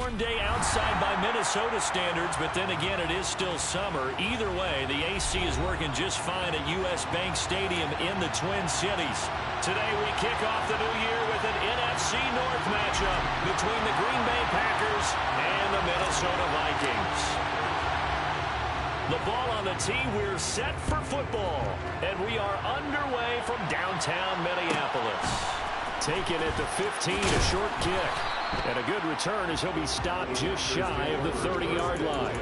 warm day outside by Minnesota standards, but then again, it is still summer. Either way, the AC is working just fine at U.S. Bank Stadium in the Twin Cities. Today, we kick off the new year with an NFC North matchup between the Green Bay Packers and the Minnesota Vikings. The ball on the tee, we're set for football, and we are underway from downtown Minneapolis. Taken at the 15, a short kick. And a good return as he'll be stopped just shy of the 30-yard line.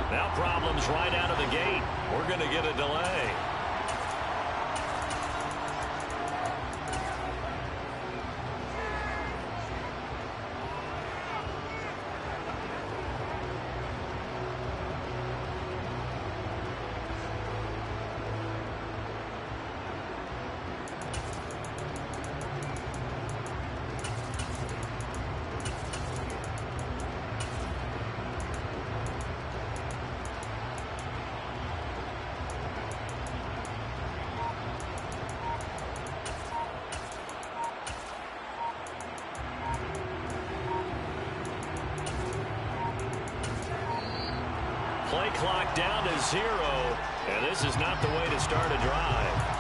Now problems right out of the gate. We're going to get a delay. Play clock down to 0, and this is not the way to start a drive.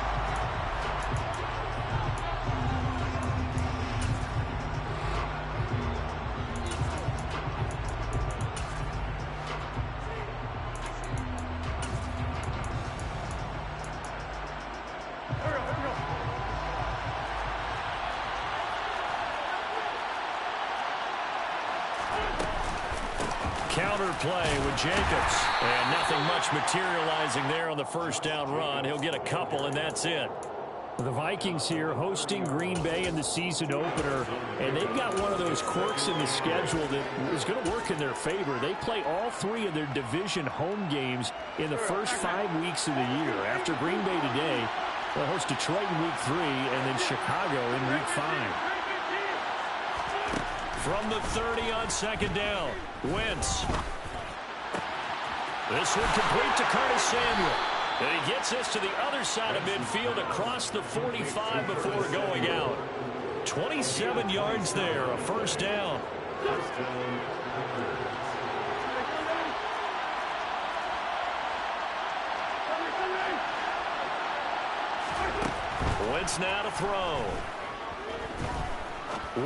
Counter play with Jacobs. And nothing much materializing there on the first down run. He'll get a couple, and that's it. The Vikings here hosting Green Bay in the season opener, and they've got one of those quirks in the schedule that is going to work in their favor. They play all 3 of their division home games in the first 5 weeks of the year. After Green Bay today, they'll host Detroit in Week 3 and then Chicago in Week 5. From the 30 on second down, Wentz. This one complete to Curtis Samuel. And he gets this to the other side of midfield across the 45 before going out. 27 yards there, a first down. Wentz now to throw.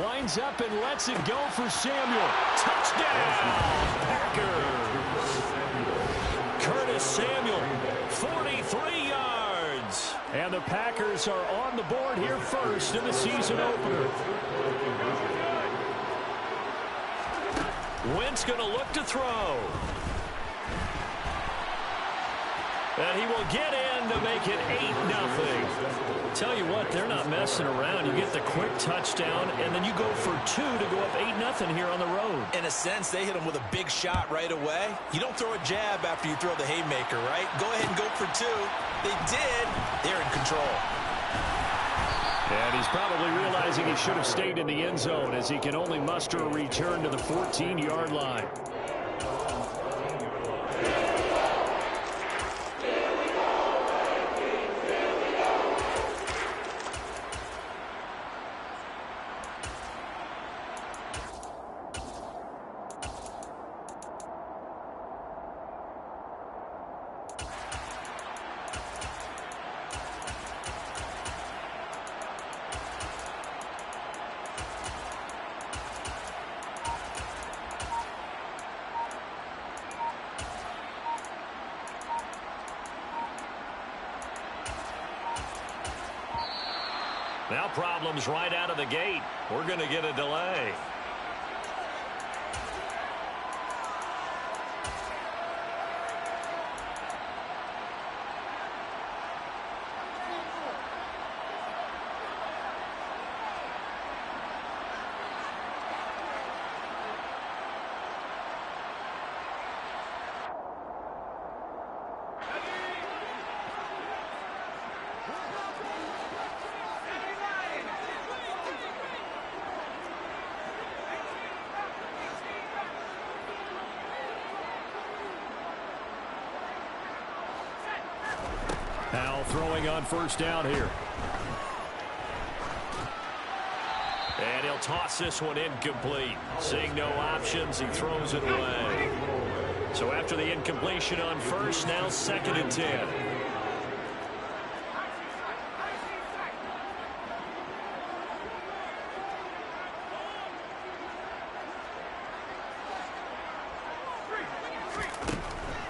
Winds up and lets it go for Samuel. Touchdown, Packers. Curtis Samuel, 43 yards. And the Packers are on the board here first in the season opener. Wentz going to look to throw. And he will get in to make it 8-0. Tell you what, they're not messing around. You get the quick touchdown, and then you go for 2 to go up 8-0 here on the road. In a sense, they hit him with a big shot right away. You don't throw a jab after you throw the haymaker, right? Go ahead and go for 2. They did. They're in control. And he's probably realizing he should have stayed in the end zone as he can only muster a return to the 14-yard line. Now problems right out of the gate. We're going to get a delay. Now throwing on first down here. And he'll toss this one incomplete. Seeing no options, he throws it away. So after the incompletion on first, now 2nd and 10.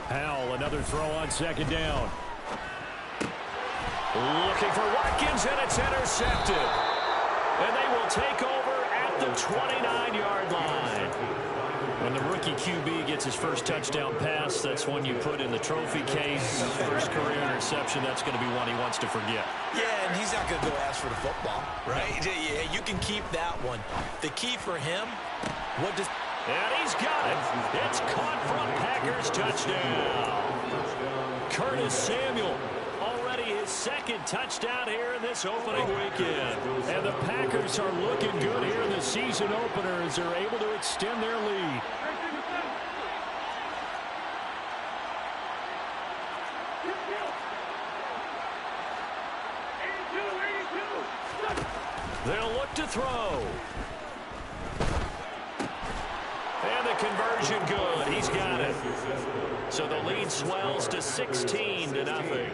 Howell, another throw on 2nd down. Looking for Watkins, and it's intercepted. And they will take over at the 29-yard line. When the rookie QB gets his first touchdown pass, that's one you put in the trophy case. First career interception, that's going to be one he wants to forget. Yeah, and he's not going to go ask for the football, right? Yeah, you can keep that one. The key for him, and he's got it. It's caught from Packers touchdown. Curtis Samuel, already his 2nd touchdown here in this opening weekend. And the Packers are looking good here in the season opener as they're able to extend their lead. They'll look to throw. And the conversion good. He's got it. So the lead swells to 16-0.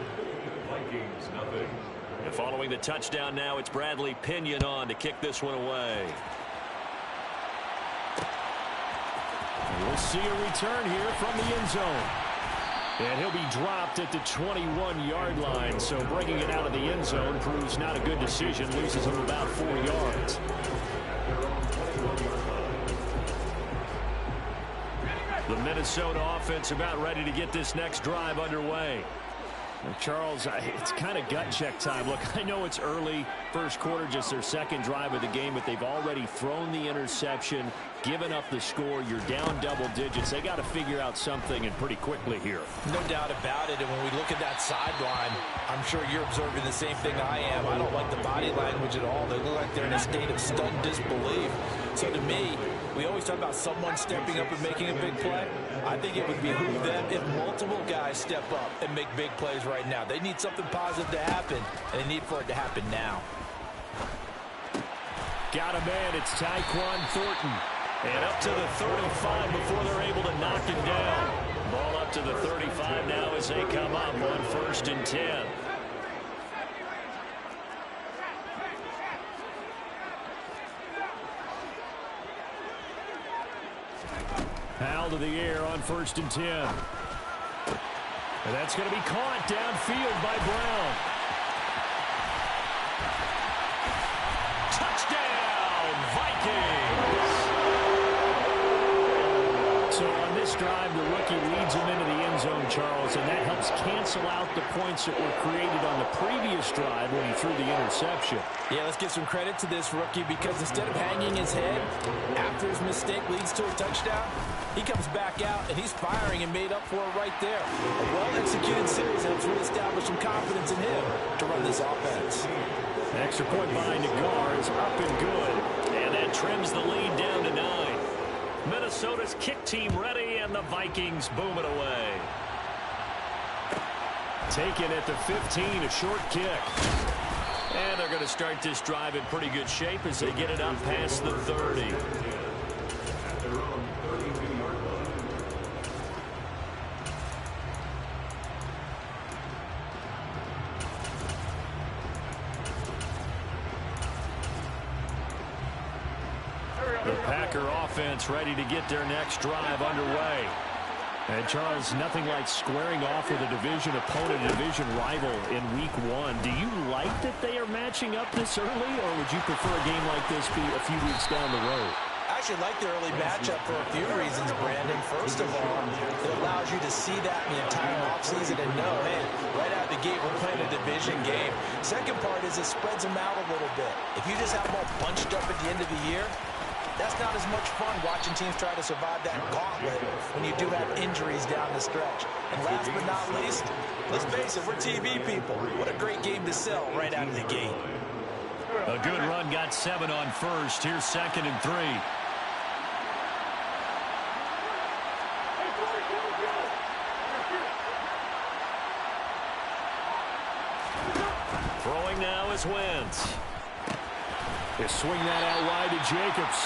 And following the touchdown now, it's Bradley Pinion on to kick this one away. And we'll see a return here from the end zone. And he'll be dropped at the 21-yard line. So bringing it out of the end zone proves not a good decision. Loses him about 4 yards. The Minnesota offense about ready to get this next drive underway. Charles, it's kind of gut check time. Look, I know it's early, first quarter, just their 2nd drive of the game, but they've already thrown the interception, given up the score. You're down double digits. They got to figure out something, and pretty quickly here. No doubt about it. And when we look at that sideline, I'm sure you're observing the same thing I am. I don't like the body language at all. They look like they're in a state of stunned disbelief. So to me, we always talk about someone stepping up and making a big play. I think it would behoove them if multiple guys step up and make big plays right now. They need something positive to happen, and they need for it to happen now. Got a man. It's Tyquan Thornton. And up to the 35 before they're able to knock him down. Ball up to the 35 now as they come up on 1st and 10. Howell to the air on 1st and 10. And that's going to be caught downfield by Brown. Touchdown, Vikings! So on this drive, the rookie leads him into the end zone, Charles, and that helps cancel out the points that were created on the previous drive when he threw the interception. Yeah, let's give some credit to this rookie because instead of hanging his head after his mistake leads to a touchdown, he comes back out and he's firing and made up for it right there. A well-executed series helps reestablish some confidence in him to run this offense. Extra point by Nagar is up and good. And that trims the lead down to 9. Minnesota's kick team ready, and the Vikings boom it away. Taken at the 15, a short kick. And they're going to start this drive in pretty good shape as they get it up past the 30. The Packer offense ready to get their next drive underway. And, Charles, nothing like squaring off with a division opponent, a division rival in Week 1. Do you like that they are matching up this early, or would you prefer a game like this be a few weeks down the road? I actually like the early matchup for a few reasons, Brandon. First of all, it allows you to see that in the entire offseason and know, hey, right out of the gate, we're playing a division game. Second part is it spreads them out a little bit. If you just have them all bunched up at the end of the year, that's not as much fun watching teams try to survive that gauntlet when you do have injuries down the stretch. And last but not least, let's face it, we're TV people. What a great game to sell right out of the gate. A good run, got 7 on first. Here's 2nd and 3. Throwing now is Wentz. They swing that out wide to Jacobs.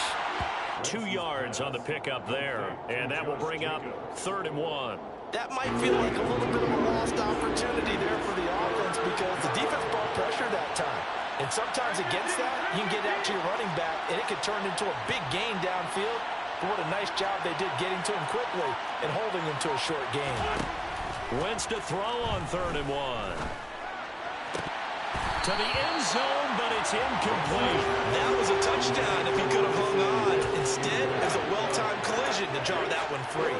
2 yards on the pickup there, and that will bring up 3rd and 1. That might feel like a little bit of a lost opportunity there for the offense because the defense brought pressure that time. And sometimes against that, you can get out to your running back, and it could turn into a big gain downfield. But what a nice job they did getting to him quickly and holding him to a short gain. Wentz to throw on 3rd and 1. To the end zone, but it's incomplete. That was a touchdown if he could have hung on. Instead, it was a well-timed collision to jar that one free.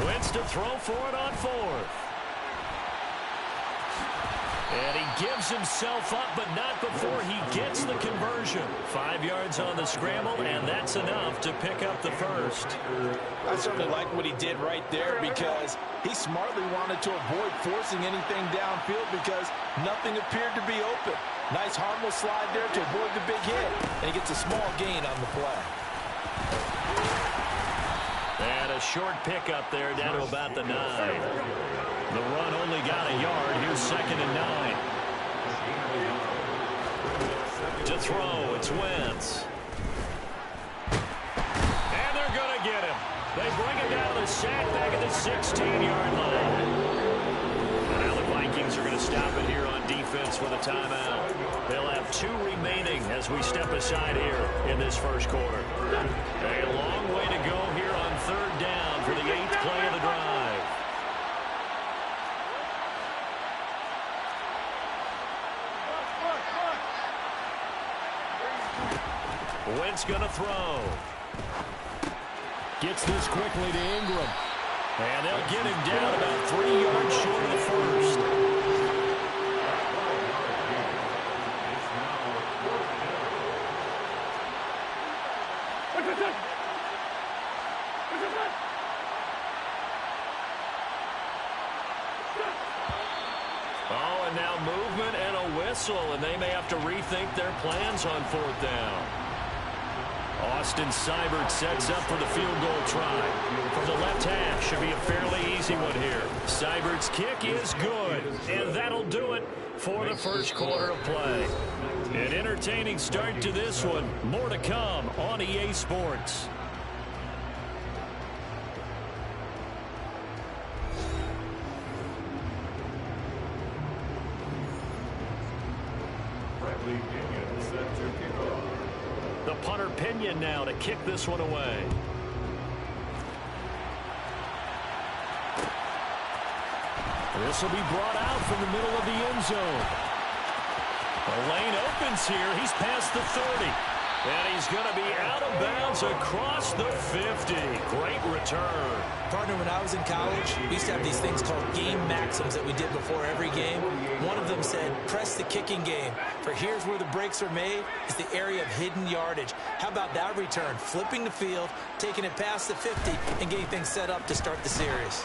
Wentz to throw for it on 4th. And he gives himself up, but not before he gets the conversion. 5 yards on the scramble, and that's enough to pick up the first. I certainly like what he did right there because he smartly wanted to avoid forcing anything downfield because nothing appeared to be open. Nice harmless slide there to avoid the big hit, and he gets a small gain on the play. And a short pickup there down to about the 9. The run only got a yard. Here's 2nd and 9. To throw, it's Wentz. And they're going to get him. They bring him down to the sack back at the 16-yard line. And now the Vikings are going to stop it here on defense with a timeout. They'll have 2 remaining as we step aside here in this first quarter. A long way to go here on 3rd down for the 8th play of the drive. Wentz going to throw. Gets this quickly to Ingram. And they'll get him down about 3 yards short of the first. Oh, and now movement and a whistle, and they may have to rethink their plans on 4th down. Austin Seibert sets up for the field goal try. From the left half, should be a fairly easy one here. Seibert's kick is good, and that'll do it for the first quarter of play. An entertaining start to this one. More to come on EA Sports. The punter Pinion now to kick this one away. This will be brought out from the middle of the end zone. The lane opens here. He's past the 30. And he's going to be out of bounds across the 50. Great return. Partner, when I was in college, we used to have these things called game maxims that we did before every game. One of them said, press the kicking game. For here's where the breaks are made, is the area of hidden yardage. How about that return? Flipping the field, taking it past the 50, and getting things set up to start the series.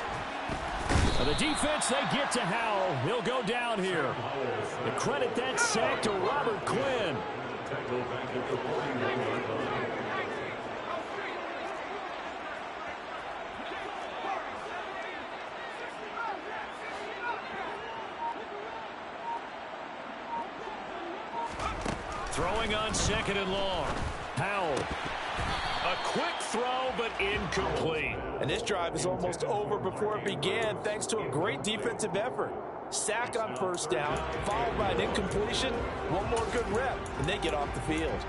The defense, they get to Howell. He'll go down here. The credit that sack to Robert Quinn. Throwing on 2nd and long. Howell. A quick throw, but incomplete. And this drive is almost over before it began, thanks to a great defensive effort. Sack on 1st down, followed by an incompletion. One more good rep, and they get off the field.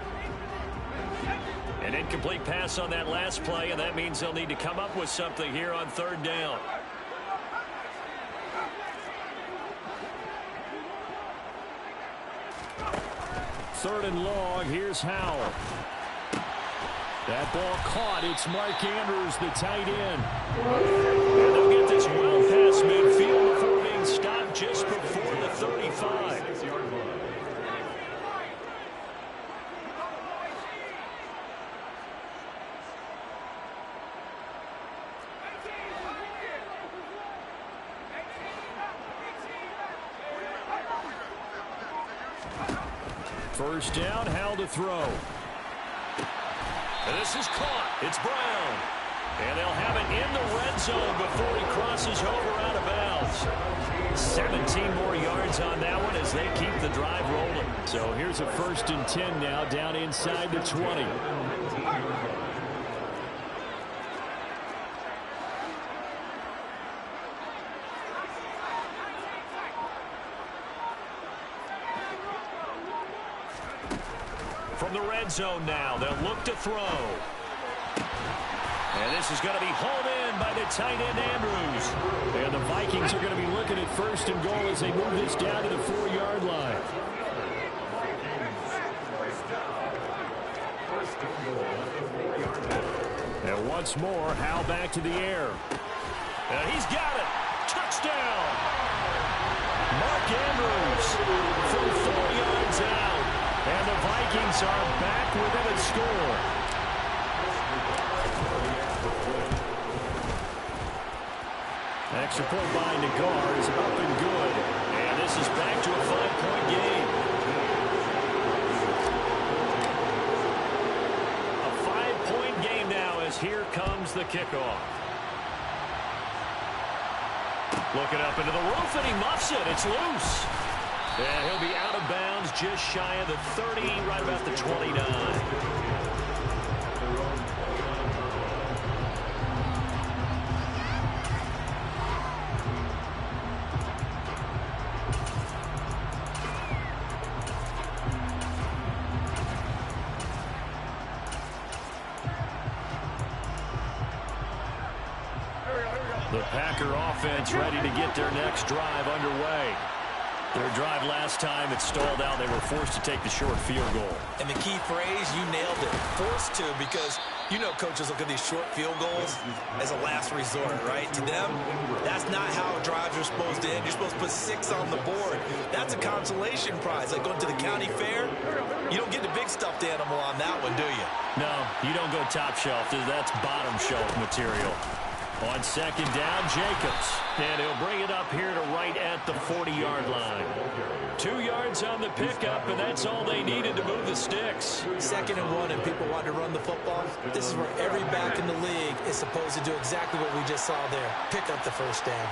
An incomplete pass on that last play, and that means they'll need to come up with something here on 3rd down. Third and long. Here's Howell. That ball caught. It's Mark Andrews, the tight end. And they'll get this well past midfield before being stopped just before the 35. First down, Howell to throw. And this is caught. It's Brown. And they'll have it in the red zone before he crosses over out of bounds. 17 more yards on that one as they keep the drive rolling. So here's a 1st and 10 now, down inside the 20. From the red zone now, they'll look to throw. And this is going to be hauled in by the tight end, Andrews. And the Vikings are going to be looking at 1st and goal as they move this down to the 4-yard line. And once more, Howell back to the air. And he's got it. Touchdown. Mark Andrews from 4 yards out. And the Vikings are back within a score. Extra point by Nagar is up and good. And this is back to a 5-point game. A 5-point game now as here comes the kickoff. Looking up into the roof, and he muffs it. It's loose. And he'll be out of bounds just shy of the 30, right about the 29. The Packer offense ready to get their next drive underway. Their drive last time, it stalled out. They were forced to take the short field goal. And the key phrase, you nailed it. Forced to, because you know coaches look at these short field goals as a last resort, right? To them, that's not how drives are supposed to end. You're supposed to put 6 on the board. That's a consolation prize. Like going to the county fair, you don't get the big stuffed animal on that one, do you? No, you don't go top shelf. That's bottom shelf material. On 2nd down, Jacobs. And he'll bring it up here to right at the 40-yard line. 2 yards on the pickup, and that's all they needed to move the sticks. 2nd and 1, and people want to run the football. This is where every back in the league is supposed to do exactly what we just saw there. Pick up the 1st down.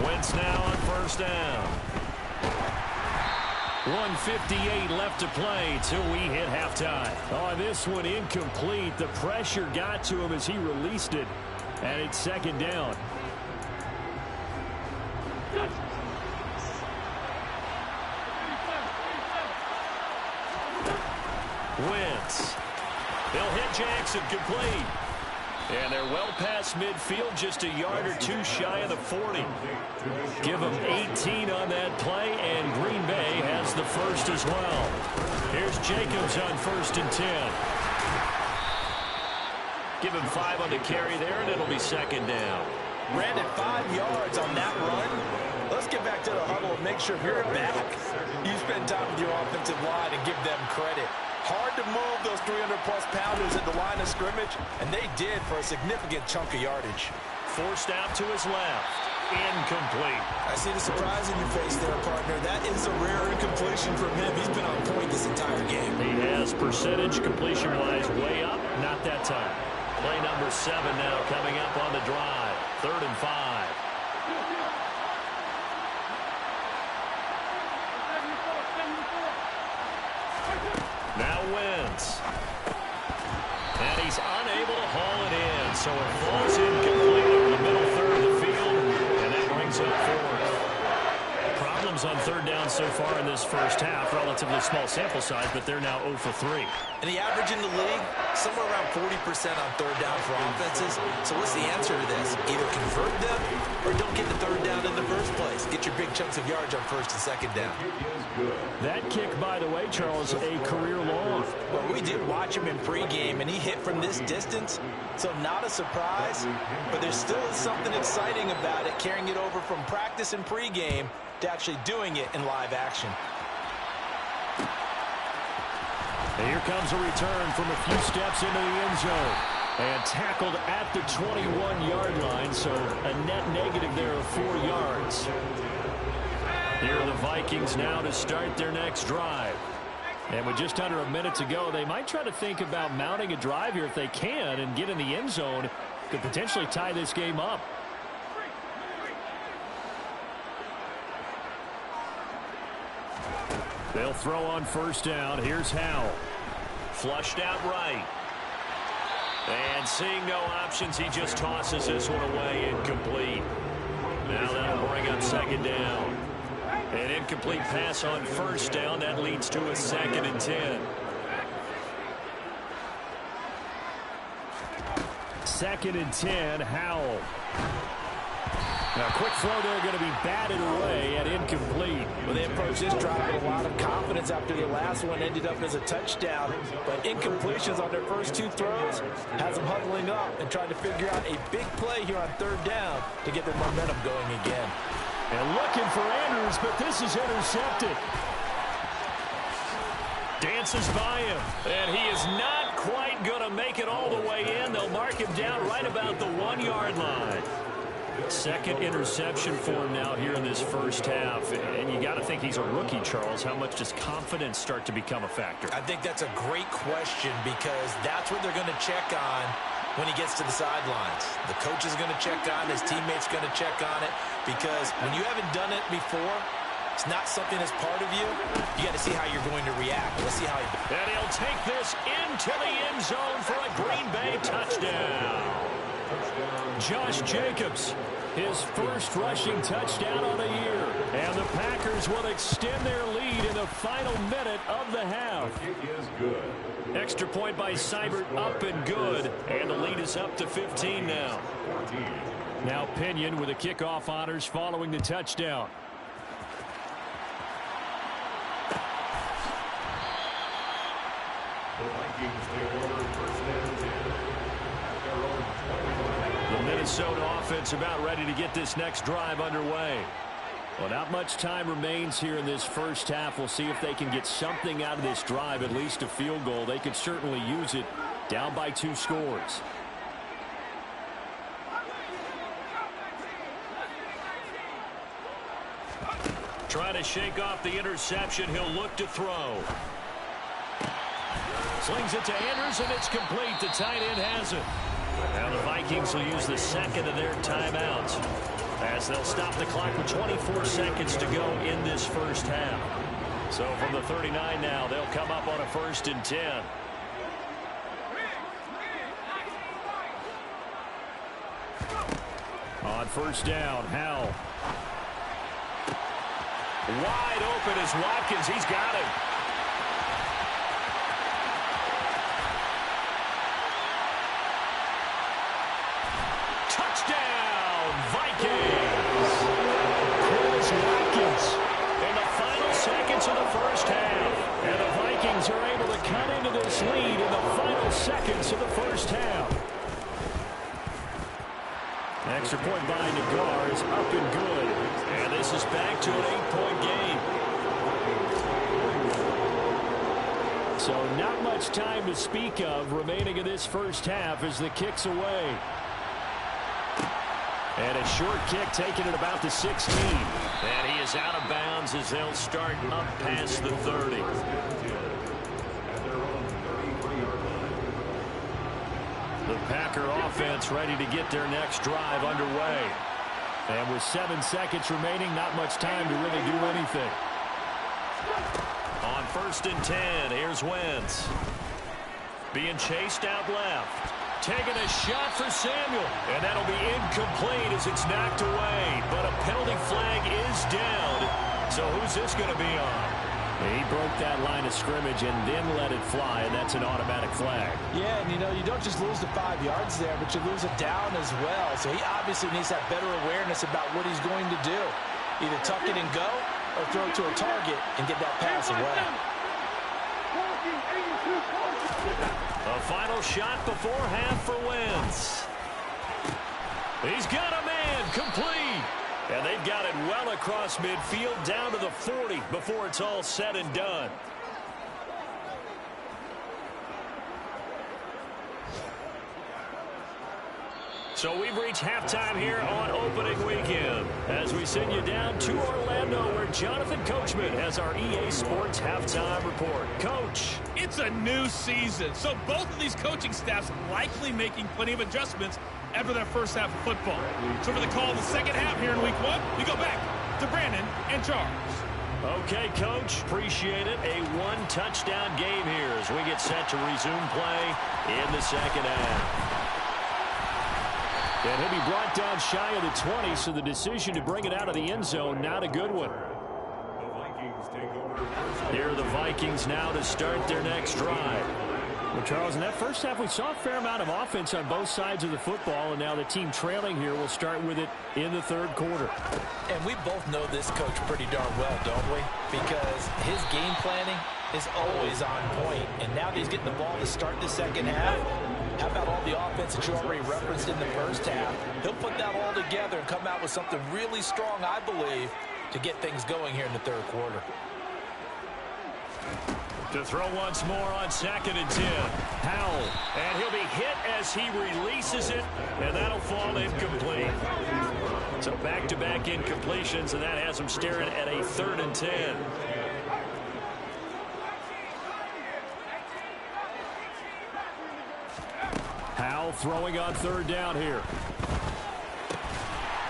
Wentz now on 1st down. 1:58 left to play till we hit halftime. Oh, this one incomplete. The pressure got to him as he released it. And it's 2nd down. Wentz. They'll hit Jackson complete. And they're well past midfield, just a yard or 2 shy of the 40. Give them 18 on that play, and Green Bay has the first as well. Here's Jacobs on 1st and 10. Give him 5 on the carry there, and it'll be 2nd down. Brandon, 5 yards on that run. Let's get back to the huddle and make sure you're back. You spend time with your offensive line and give them credit. Hard to move those 300-plus pounders at the line of scrimmage, and they did for a significant chunk of yardage. Forced out to his left. Incomplete. I see the surprise in your face there, partner. That is a rare incompletion from him. He's been on point this entire game. He has percentage completion-wise way up. Not that time. Play number 7 now coming up on the drive. 3rd and 5. Now Wentz. And he's unable to haul it in, so it falls incomplete over the middle third of the field, and that brings up 4th. Problems on 3rd down so far in this first half. Relatively small sample size, but they're now 0 for 3. And the average in the league, somewhere around 40% on 3rd down for offenses. So what's the answer to this? Either convert them or don't get the 3rd down in the first place. Get your big chunks of yards on 1st and 2nd down. That kick, by the way, Charles, a career long. Well, we did watch him in pregame, and he hit from this distance, so not a surprise. But there still is something exciting about it, carrying it over from practice and pregame to actually doing it in live action. And here comes a return from a few steps into the end zone. And tackled at the 21-yard line, so a net negative there of 4 yards. Here are the Vikings now to start their next drive. And with just under a minute to go, they might try to think about mounting a drive here if they can and get in the end zone. Could potentially tie this game up. They'll throw on first down. Here's Howell. Flushed out right. And seeing no options, he just tosses this one away, incomplete. Now that'll bring up second down. An incomplete pass on first down. That leads to a 2nd and 10. 2nd and 10, Howell. Now, quick throw there, going to be batted away and incomplete. Well, they approached this drive with a lot of confidence after the last one ended up as a touchdown. But incompletions on their first 2 throws has them huddling up and trying to figure out a big play here on third down to get their momentum going again. And looking for Andrews, but this is intercepted. Dances by him, and he is not quite going to make it all the way in. They'll mark him down right about the 1-yard line. 2nd interception for him now here in this first half. And you got to think he's a rookie, Charles. How much does confidence start to become a factor? I think that's a great question because that's what they're going to check on when he gets to the sidelines. The coach is going to check on, his teammates going to check on it, because when you haven't done it before, it's not something that's part of you. You got to see how you're going to react. Let's see how he... And he'll take this into the end zone for a Green Bay touchdown. Josh Jacobs, his first rushing touchdown on the year. And the Packers will extend their lead in the final minute of the half. Extra point by Seibert, up and good. And the lead is up to 15 now. Now Pinion with the kickoff honors following the touchdown. The Minnesota offense about ready to get this next drive underway. Well, not much time remains here in this first half. We'll see if they can get something out of this drive, at least a field goal. They could certainly use it, down by 2 scores. Trying to shake off the interception. He'll look to throw. Slings it to Andrews, and it's complete. The tight end has it. Now the Vikings will use the 2nd of their timeouts as they'll stop the clock with 24 seconds to go in this first half. So from the 39 now, they'll come up on a 1st and 10. On first down, Howell. Wide open is Watkins. He's got it. Touchdown, Vikings. Chris Watkins. In the final seconds of the first half. And the Vikings are able to cut into this lead in the final seconds of the first half. Extra point by Nagar is up and good. And this is back to an 8-point game. So not much time to speak of remaining in this first half as the kick's away. And a short kick taken at about the 16. And he is out of bounds as they'll start up past the 30. The Packer offense ready to get their next drive underway. And with 7 seconds remaining, not much time to really do anything. On 1st and 10, here's Wentz. Being chased out left. Taking a shot for Samuel. And that'll be incomplete as it's knocked away. But a penalty flag is down. So who's this going to be on? He broke that line of scrimmage and then let it fly, and that's an automatic flag. Yeah, and you don't just lose the 5 yards there, but you lose it down as well. So he obviously needs that better awareness about what he's going to do. Either tuck it and go or throw it to a target and get that pass away. A final shot before half for Wentz. He's got a man, complete. And they've got it well across midfield down to the 40 before it's all said and done. So we've reached halftime here on opening weekend as we send you down to Orlando where Jonathan Coachman has our EA Sports halftime report. Coach. It's a new season, so both of these coaching staffs likely making plenty of adjustments after that first half of football. So for the call of the second half here in week one, we go back to Brandon and Charles. Okay, Coach. Appreciate it. A one-touchdown game here as we get set to resume play in the second half. And he'll be brought down shy of the 20, so the decision to bring it out of the end zone, not a good one. Here are the Vikings now to start their next drive. Well, Charles, in that first half, we saw a fair amount of offense on both sides of the football, and now the team trailing here will start with it in the third quarter. And we both know this coach pretty darn well, don't we? Because his game planning is always on point. And now that he's getting the ball to start the second half, how about all the offense that you already referenced in the first half? He'll put that all together and come out with something really strong, I believe, to get things going here in the third quarter. To throw once more on 2nd and 10. Howell. And he'll be hit as he releases it, and that'll fall incomplete. So back-to-back incompletions, and that has him staring at a 3rd and 10. Howell throwing on 3rd down here.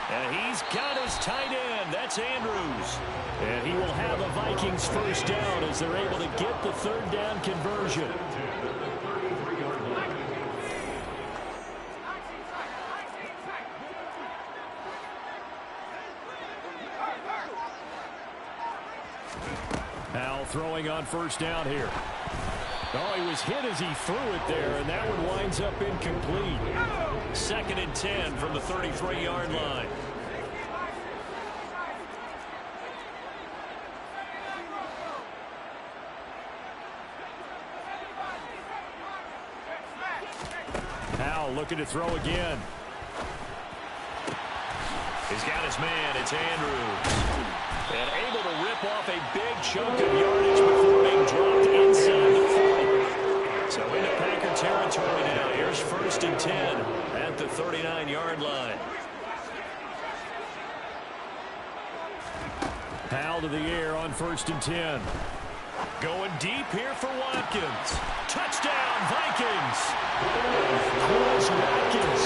And he's got his tight end. That's Andrews. And he will have a Vikings first down as they're able to get the 3rd down conversion. Howell throwing on 1st down here. Oh, he was hit as he threw it there, and that one winds up incomplete. 2nd and 10 from the 33-yard line. Howell looking to throw again. He's got his man. It's Andrews. And able to rip off a big chunk of yardage before being dropped inside the 40. So into Packer territory now. Here's 1st and 10 at the 39-yard line. Howell to the air on 1st and 10. Going deep here for Watkins. Touchdown, Vikings. Chris Watkins.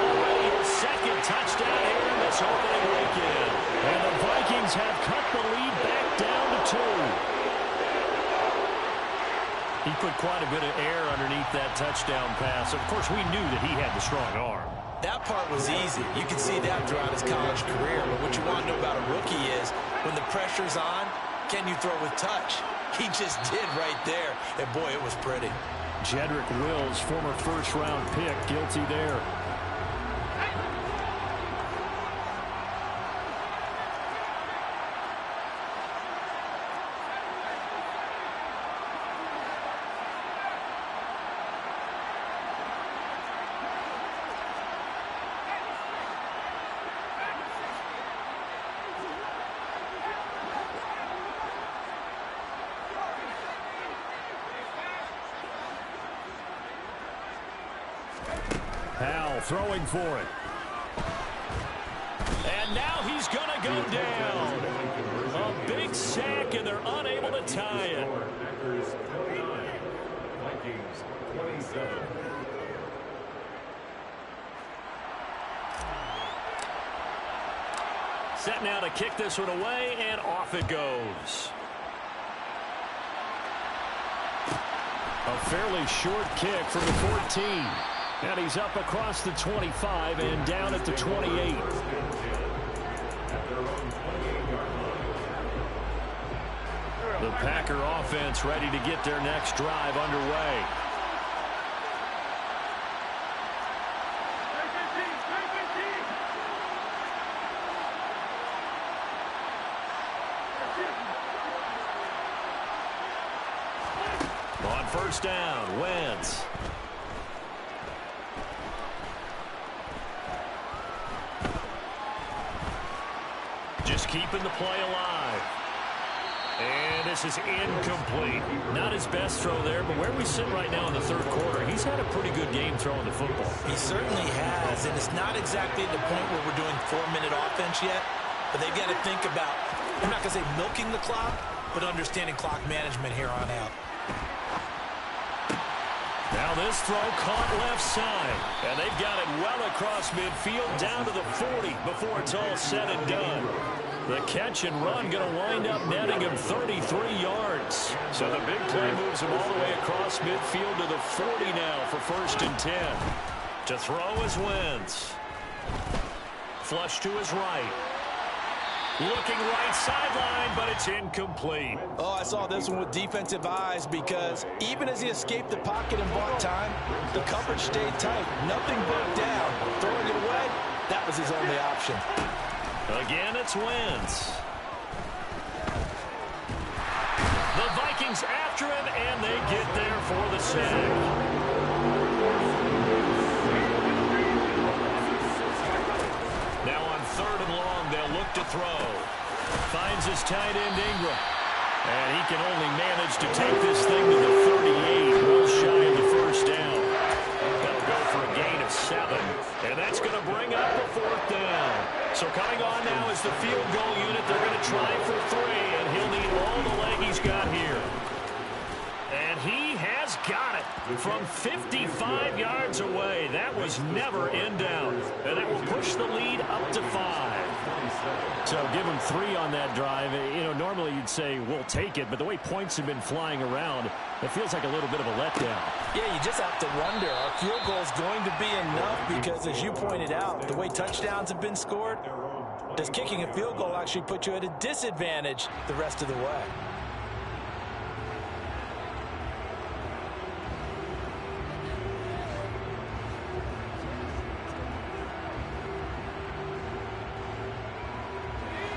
Already his 2nd touchdown here in this opening weekend. And the Vikings have cut the lead back down to 2. He put quite a bit of air underneath that touchdown pass. Of course, we knew that he had the strong arm. That part was easy. You can see that throughout his college career. But what you want to know about a rookie is when the pressure's on, can you throw with touch? He just did right there. And, boy, it was pretty. Jedrick Wills, former first-round pick, guilty there. Howell throwing for it. And now he's going to go down. A big sack, and they're unable to tie it. Set now to kick this one away, and off it goes. A fairly short kick from the 14. And he's up across the 25 and down at the 28. The Packer offense ready to get their next drive underway. On 1st down, Wentz. Just keeping the play alive. And this is incomplete. Not his best throw there, but where we sit right now in the third quarter, he's had a pretty good game throwing the football. He certainly has, and it's not exactly at the point where we're doing 4-minute offense yet, but they've got to think about, I'm not going to say milking the clock, but understanding clock management here on out. Now this throw caught left side, and they've got it well across midfield down to the 40 before it's all said and done. The catch and run going to wind up netting him 33 yards. So the big play moves him all the way across midfield to the 40 now for 1st and 10. To throw is Wentz. Flush to his right. Looking right sideline, but it's incomplete. Oh, I saw this one with defensive eyes because even as he escaped the pocket and bought time, the coverage stayed tight. Nothing broke down. Throwing it away, that was his only option. Again, it's Wentz. The Vikings after him, and they get there for the sack. Now on 3rd and long, they'll look to throw. Finds his tight end Ingram. And he can only manage to take this thing to the 38, well shy of the 1st down. That'll go for a gain of 7. And that's going to bring up a 4th down. So coming on now is the field goal unit. They're going to try for 3, and he'll need all the leg he's got here. And he has got it from 55 yards away. That was never in doubt. And that will push the lead up to 5. So give him 3 on that drive. You know, normally you'd say, we'll take it, but the way points have been flying around, it feels like a little bit of a letdown. Yeah, you just have to wonder, are field goals going to be enough? Because as you pointed out, the way touchdowns have been scored, does kicking a field goal actually put you at a disadvantage the rest of the way?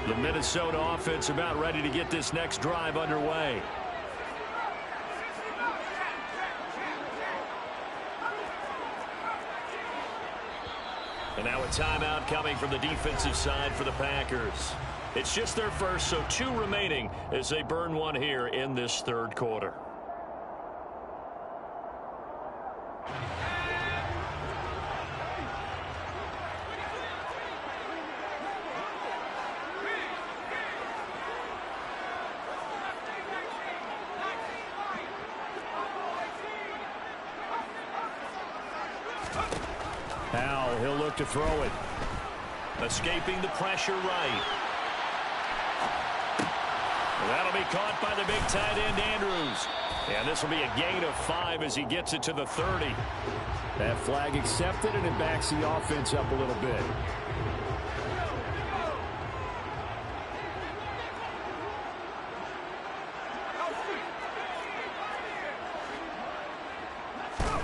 The Minnesota offense about ready to get this next drive underway. And now a timeout coming from the defensive side for the Packers. It's just their first, so 2 remaining as they burn 1 here in this 3rd quarter. Now he'll look to throw it. Escaping the pressure right. That'll be caught by the big tight end Andrews. And this will be a gain of 5 as he gets it to the 30. That flag accepted, and it backs the offense up a little bit.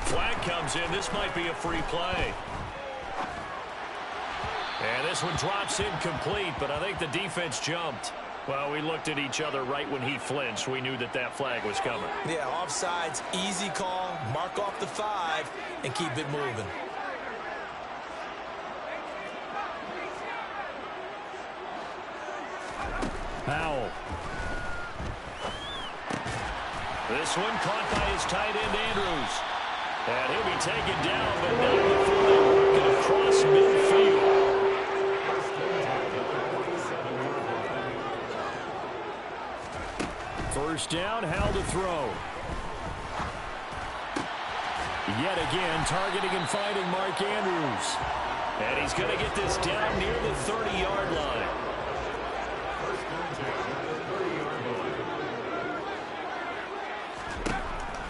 Flag comes in. This might be a free play. And this one drops incomplete, but I think the defense jumped. Well, we looked at each other right when he flinched. We knew that that flag was coming. Yeah, offsides, easy call, mark off the 5, and keep it moving. Powell. This one caught by his tight end Andrews. And he'll be taken down, but not before they work it across midfield. First down, Howell to throw. Yet again, targeting and finding Mark Andrews. And he's going to get this down near the 30-yard line.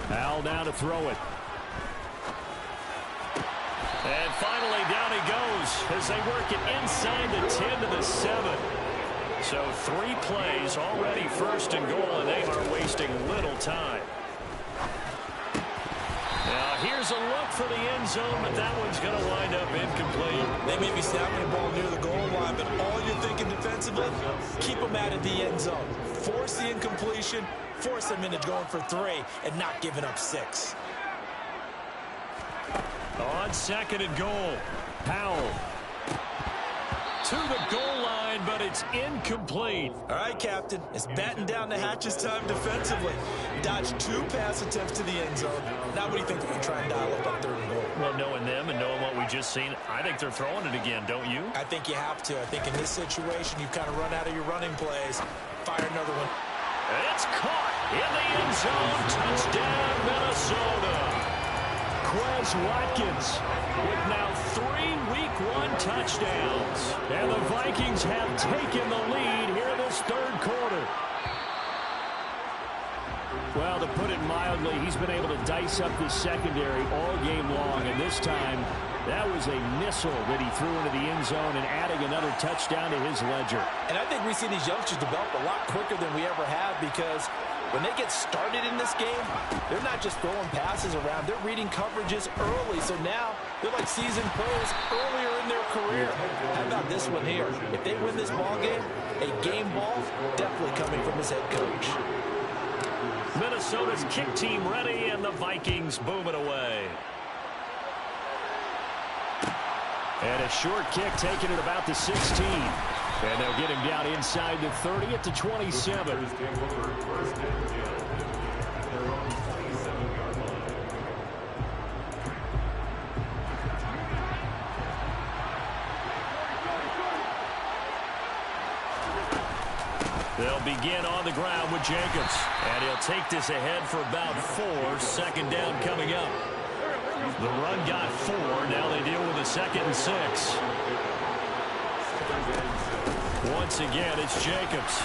Howell now to throw it. And finally, down he goes as they work it inside the 10 to the 7. So 3 plays already 1st and goal, and they are wasting little time. Now here's a look for the end zone, but that one's going to wind up incomplete. They may be snapping the ball near the goal line, but all you're thinking defensively, keep them out of the end zone. Force the incompletion, force them into going for 3, and not giving up 6. On 2nd and goal, Powell. to the goal line, but it's incomplete. All right, Captain. It's batten down the hatches time defensively. Dodged 2 pass attempts to the end zone. Now what do you think they're going to try and dial up on 3rd and goal? Well, knowing them and knowing what we just seen, I think they're throwing it again, don't you? I think you have to. I think in this situation, you've kind of run out of your running plays. Fire another one. It's caught in the end zone. Touchdown, Minnesota. Quez Watkins with now 3 Week 1 touchdowns. And the Vikings have taken the lead here in this 3rd quarter. Well, to put it mildly, he's been able to dice up this secondary all game long, and this time that was a missile that he threw into the end zone and adding another touchdown to his ledger. And I think we see these youngsters develop a lot quicker than we ever have, because when they get started in this game, they're not just throwing passes around. They're reading coverages early. So now they're like seasoned pros earlier in their career. How about this one here? If they win this ball game, a game ball definitely coming from his head coach. Minnesota's kick team ready, and the Vikings boom it away. And a short kick taken at about the 16. And they'll get him down inside the 30 at the 27. They'll begin on the ground with Jacobs. And he'll take this ahead for about 4. 2nd down coming up. The run got 4. Now they deal with a 2nd and 6. Once again, it's Jacobs.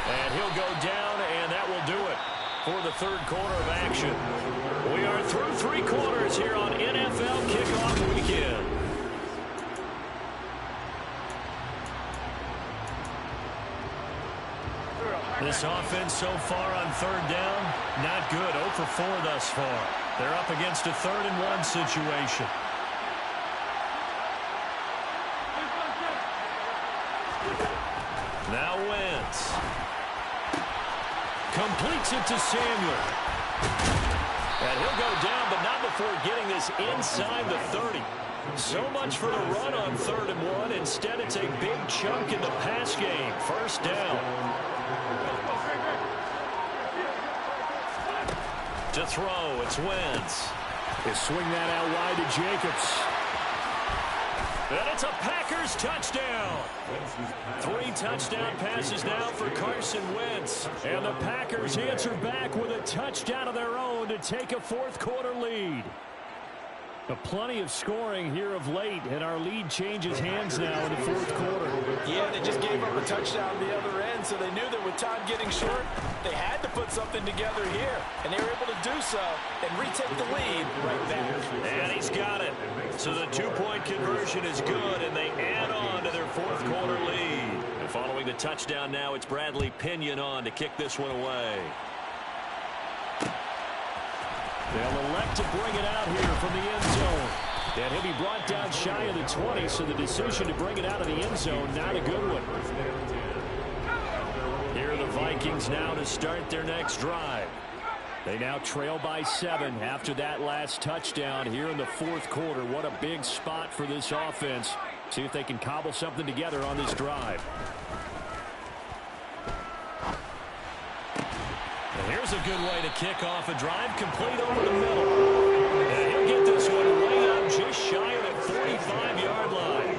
And he'll go down, and that will do it for the 3rd quarter of action. We are through 3 quarters here on NFL Kickoff Weekend. This offense so far on 3rd down, not good. 0 for 4 thus far. They're up against a 3rd and 1 situation. Now Wentz. Completes it to Samuel. And he'll go down, but not before getting this inside the 30. So much for the run on 3rd and 1. Instead, it's a big chunk in the pass game. 1st down. To throw, it's Wentz. They swing that out wide to Jacobs. And it's a Packers touchdown. 3 touchdown passes now for Carson Wentz. And the Packers answer back with a touchdown of their own to take a 4th quarter lead. Plenty of scoring here of late, and our lead changes hands now in the 4th quarter. Yeah, they just gave up a touchdown on the other end, so they knew that with time getting short, they had to put something together here. And they were able to do so and retake the lead right back. And he's got it. So the 2-point conversion is good, and they add on to their 4th quarter lead. And following the touchdown now, it's Bradley Pinion on to kick this one away. They'll elect to bring it out here from the end zone. And he'll be brought down shy of the 20, so the decision to bring it out of the end zone, not a good one. Here are the Vikings now to start their next drive. They now trail by 7 after that last touchdown here in the 4th quarter. What a big spot for this offense. See if they can cobble something together on this drive. Here's a good way to kick off a drive, complete over the middle. And he'll get this one way up just shy of the 45-yard line.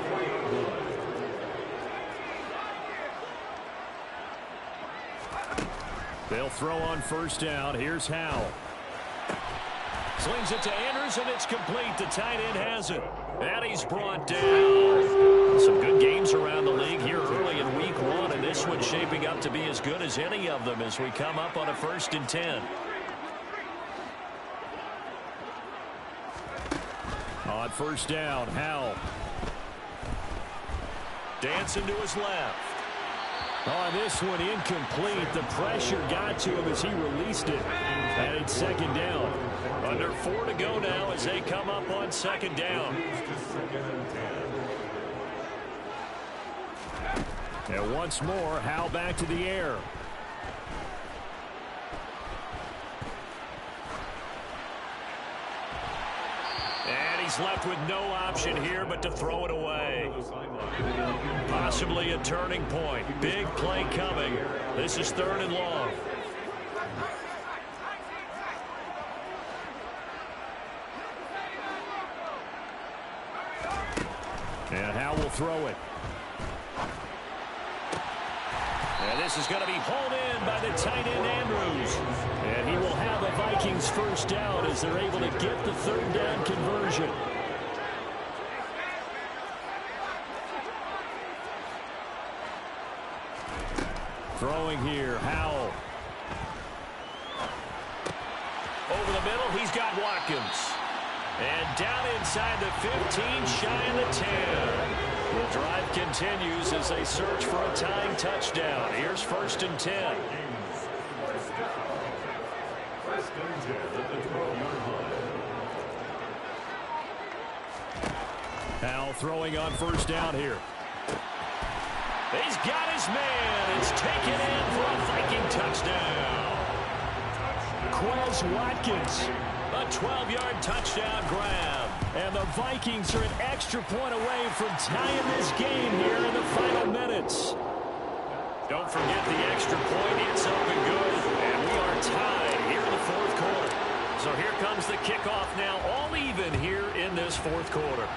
They'll throw on 1st down. Here's Howell. Slings it to Andrews, and it's complete. The tight end has it. And he's brought down. Some good games around the league here early in week 1, and this one's shaping up to be as good as any of them as we come up on a 1st and 10. On 1st down, Howell. Dancing to his left. On this one, incomplete. The pressure got to him as he released it. And it's 2nd down. Under 4 to go now as they come up on 2nd down. And once more, Howell back to the air. And he's He's left with no option here but to throw it away. Possibly a turning point. Big play coming. This is 3rd and long. And Howe will throw it. And this is going to be hauled in by the tight end, Andrews. And he will have a Vikings first down as they're able to get the 3rd down conversion. Throwing here, Howell. Over the middle, he's got Watkins. And down inside the 15, shy of the 10. The drive continues as they search for a tying touchdown. Here's 1st and 10. Howell throwing on 1st down here. He's got his man. It's taken in for a Viking touchdown. Quez Watkins. A 12-yard touchdown grab. And the Vikings are an extra point away from tying this game here in the final minutes. Don't forget the extra point. It's up and good. And we are tied here in the 4th quarter. So here comes the kickoff now, all even here in this 4th quarter.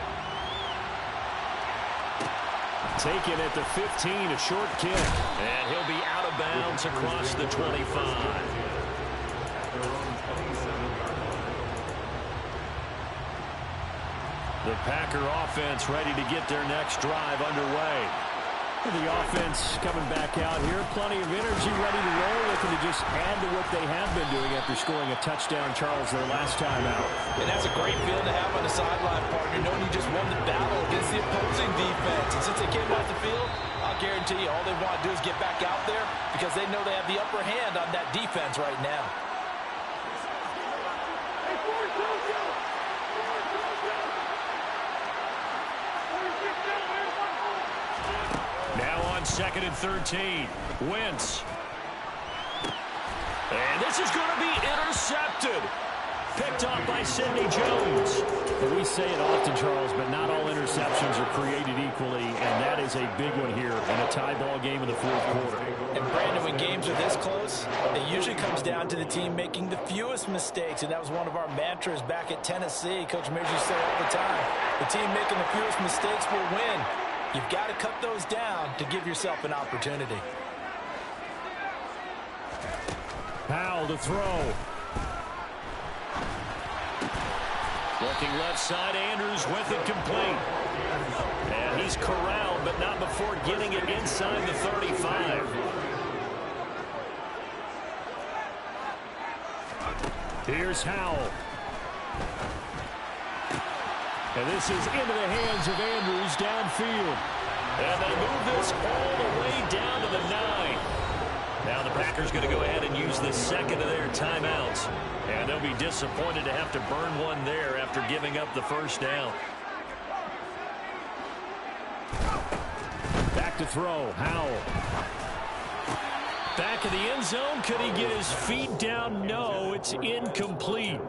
Taken at the 15, a short kick. And he'll be out of bounds across the 25. The Packer offense ready to get their next drive underway. The offense coming back out here. Plenty of energy, ready to roll, looking to just add to what they have been doing after scoring a touchdown, Charles, their last time out. And that's a great feeling to have on the sideline, partner, knowing you just won the battle against the opposing defense. And since they came off the field, I'll guarantee you all they want to do is get back out there because they know they have the upper hand on that defense right now. Now on 2nd and 13. Wentz. And this is going to be intercepted. Picked off by Sidney Jones. We say it often, Charles, but not all interceptions are created equally, and that is a big one here in a tie ball game in the 4th quarter. And Brandon, when games are this close, it usually comes down to the team making the fewest mistakes, and that was one of our mantras back at Tennessee. Coach Mears used to say all the time, the team making the fewest mistakes will win. You've got to cut those down to give yourself an opportunity. Powell to throw. Looking left side, Andrews with it complete. And he's corralled, but not before getting it inside the 35. Here's Howell. And this is into the hands of Andrews downfield. And they move this all the way down to the 9. Now the Packers going to go ahead and use the second of their timeouts. And they'll be disappointed to have to burn one there after giving up the first down. Back to throw, Howell. Back in the end zone, could he get his feet down? No, it's incomplete.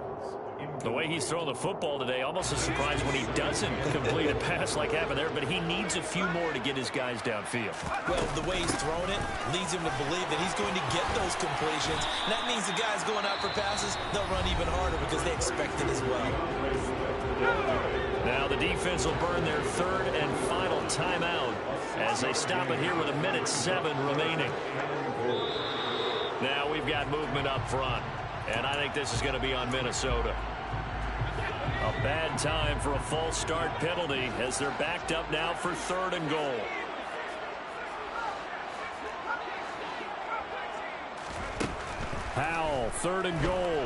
The way he's throwing the football today, almost a surprise when he doesn't complete a pass like happened there, but he needs a few more to get his guys downfield. Well, the way he's throwing it leads him to believe that he's going to get those completions. And that means the guys going out for passes, they'll run even harder because they expect it as well. Now the defense will burn their third and final timeout as they stop it here with 1:07 remaining. Now we've got movement up front, and I think this is going to be on Minnesota. A bad time for a false start penalty as they're backed up now for 3rd and goal. Powell, 3rd and goal.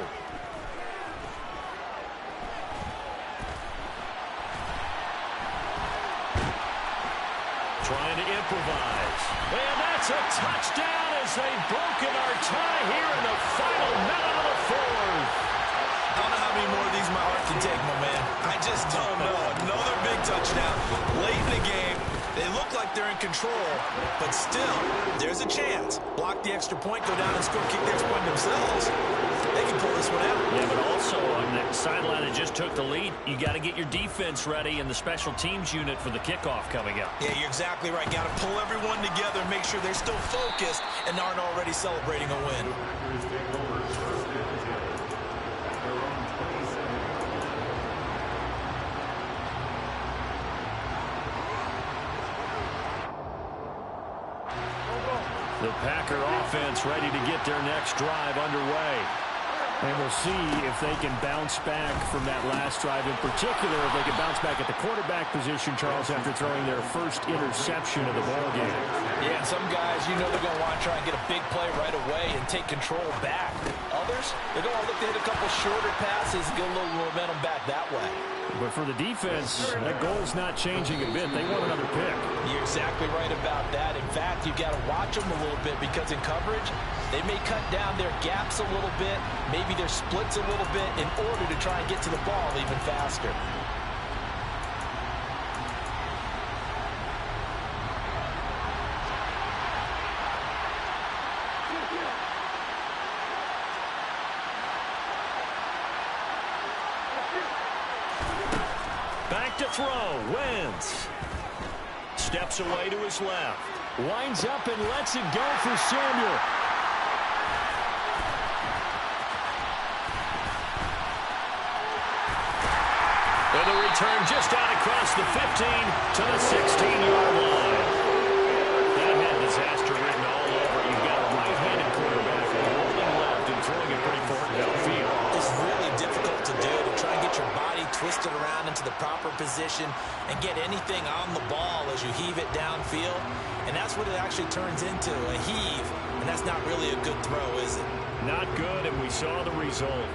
Trying to improvise. And that's a touchdown as they've broken our tie here in the final minute of the 4th. I don't know how many more of these my heart can take, my man. I just don't know. Another big touchdown late in the game. They look like they're in control, but still, there's a chance. Block the extra point, go down and score, kick the extra point themselves. They can pull this one out. Yeah, but also on that sideline that just took the lead. You got to get your defense ready and the special teams unit for the kickoff coming up. Yeah, you're exactly right. Got to pull everyone together and make sure they're still focused and aren't already celebrating a win. The Packer offense ready to get their next drive underway. And we'll see if they can bounce back from that last drive. In particular, if they can bounce back at the quarterback position, Charles, after throwing their first interception of the ballgame. Yeah, and some guys, you know they're going to want to try and get a big play right away and take control back. Others, they're going to look to hit a couple shorter passes and get a little momentum back that way. But for the defense, that goal's not changing a bit. They want another pick. You're exactly right about that. In fact, you've got to watch them a little bit because in coverage, they may cut down their gaps a little bit, maybe their splits a little bit in order to try and get to the ball even faster. Back to throw. Wentz steps away to his left. Winds up and lets it go for Samuel. And the return just out across the 15 to the 16-yard line. That had disaster written all over it. You've got a right-handed quarterback rolling left and throwing it pretty far downfield. It's really difficult to do, to try and get your body twisted around into the proper position and get anything on the ball as you heave it downfield. And that's what it actually turns into, a heave. And that's not really a good throw, is it? Not good, and we saw the result.